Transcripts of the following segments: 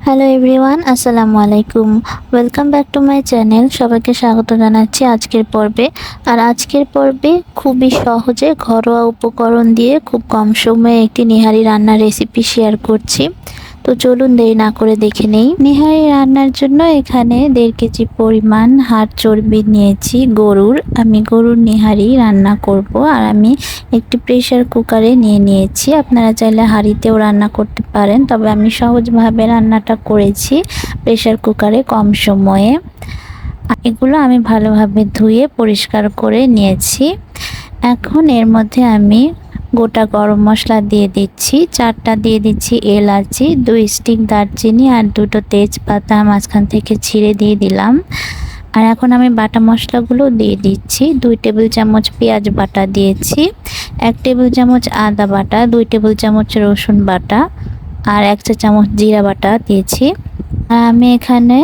Hello everyone, আসসালামু আলাইকুম। Welcome back to my channel. সবাইকে স্বাগত জানাচ্ছি আজকের পর্বে। আর আজকের পর্বে খুবই সহজে ঘরোয়া উপকরণ দিয়ে খুব কম সময়ে একটি নিহারি রান্নার রেসিপি শেয়ার করছি। তো চলুন দেরি না করে দেখে নেই। নিহারি রান্নার জন্য এখানে 1.5 কেজি পরিমাণ হাড় চর্বি নিয়েছি গরুর। আমি গরুর নিহারি রান্না করব। আর আমি একটি প্রেসার কুকারে নিয়েছি। আপনারা চাইলে হাঁড়িতেও রান্না করতে পারেন, তবে আমি সহজভাবে রান্নাটা করেছি প্রেসার কুকারে কম সময়ে। এগুলো আমি ভালোভাবে ধুয়ে পরিষ্কার করে নিয়েছি। এখন এর মধ্যে আমি গোটা গরম মশলা দিয়ে দিচ্ছি, 4টা দিয়ে দিচ্ছি এলাচি, 2 স্টিক দারচিনি আর 2টো তেজপাতা মাঝখান থেকে ছিঁড়ে দিয়ে দিলাম। আর এখন আমি বাটা মশলাগুলো দিয়ে দিচ্ছি। 2 টেবিল চামচ পেঁয়াজ বাটা দিয়েছি, 1 টেবিল চামচ আদা বাটা, 2 টেবিল চামচ রসুন বাটা আর 1 চা চামচ জিরা বাটা দিয়েছি। আর আমি এখানে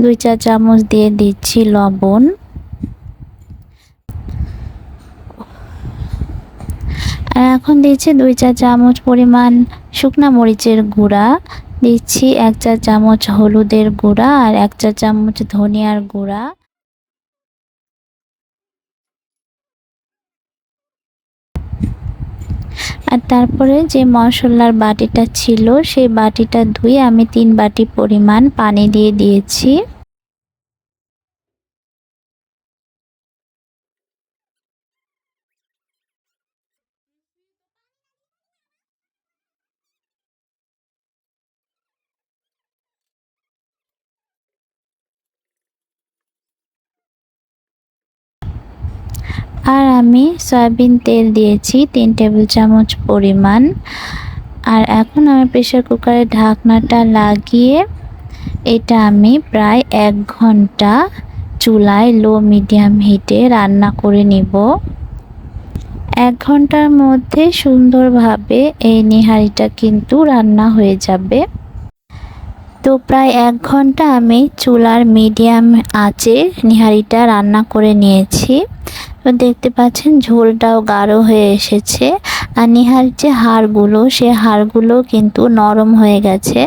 2 চা চামচ দিয়ে দিচ্ছি লবণ। আর এখন দিচ্ছি 2 চা চামচ পরিমাণ শুকনা মরিচের গুঁড়া, দিচ্ছি 1 চা চামচ হলুদের গুঁড়া আর 1 চা চামচ ধনিয়ার গুঁড়া। আর তারপরে যে মশলার বাটিটা ছিল সেই বাটিটা ধুয়ে আমি 3 বাটি পরিমাণ পানি দিয়ে দিয়েছি। আর আমি সয়াবিন তেল দিয়েছি 3 টেবিল চামচ পরিমাণ। আর এখন আমি প্রেসার কুকারের ঢাকনাটা লাগিয়ে এটা আমি প্রায় 1 ঘন্টা চুলায় লো মিডিয়াম হিটে রান্না করে নিব। 1 ঘন্টার মধ্যে সুন্দরভাবে এই নিহারিটা কিন্তু রান্না হয়ে যাবে। তো প্রায় 1 ঘন্টা আমি চুলার মিডিয়াম আঁচে নিহারিটা রান্না করে নিয়েছি। তো দেখতে পাচ্ছেন ঝোলটাও গাঢ় হয়ে এসেছে। আর নিহারির যে হাড়গুলো, সে হাড়গুলো কিন্তু নরম হয়ে গেছে।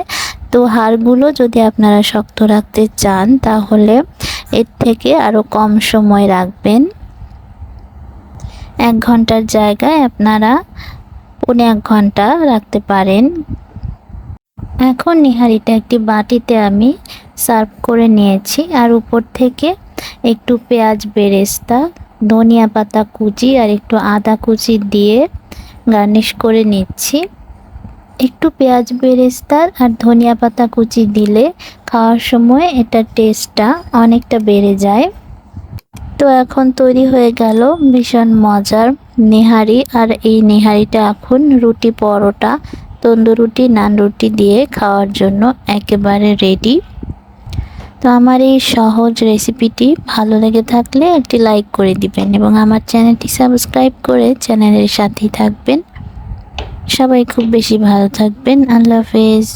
তো হাড়গুলো যদি আপনারা শক্ত রাখতে চান তাহলে এর থেকে আরও কম সময় রাখবেন। 1 ঘন্টার জায়গায় আপনারা 1.5 ঘন্টা রাখতে পারেন। এখন নিহারিটা একটি বাটিতে আমি সার্ভ করে নিয়েছি। আর উপর থেকে একটু পেঁয়াজ বেরেস্তা, ধনিয়া পাতা কুচি আর একটু আদা কুচি দিয়ে গার্নিশ করে নিচ্ছি। একটু পেঁয়াজ বেরেস্তা আর ধনিয়া পাতা কুচি দিলে খাওয়ার সময় এটার টেস্টটা অনেকটা বেড়ে যায়। তো এখন তৈরি হয়ে গেল ভীষণ মজার নিহারি। আর এই নিহারিটা এখন রুটি, পরোটা, তন্দুর রুটি, নান রুটি দিয়ে খাওয়ার জন্য একেবারে রেডি। তো আমার এই সহজ রেসিপিটি ভালো লেগে থাকলে একটি লাইক করে দিবেন এবং আমার চ্যানেলটি সাবস্ক্রাইব করে চ্যানেলের সাথেই থাকবেন। সবাই খুব বেশি ভালো থাকবেন। আল্লাহ হাফেজ।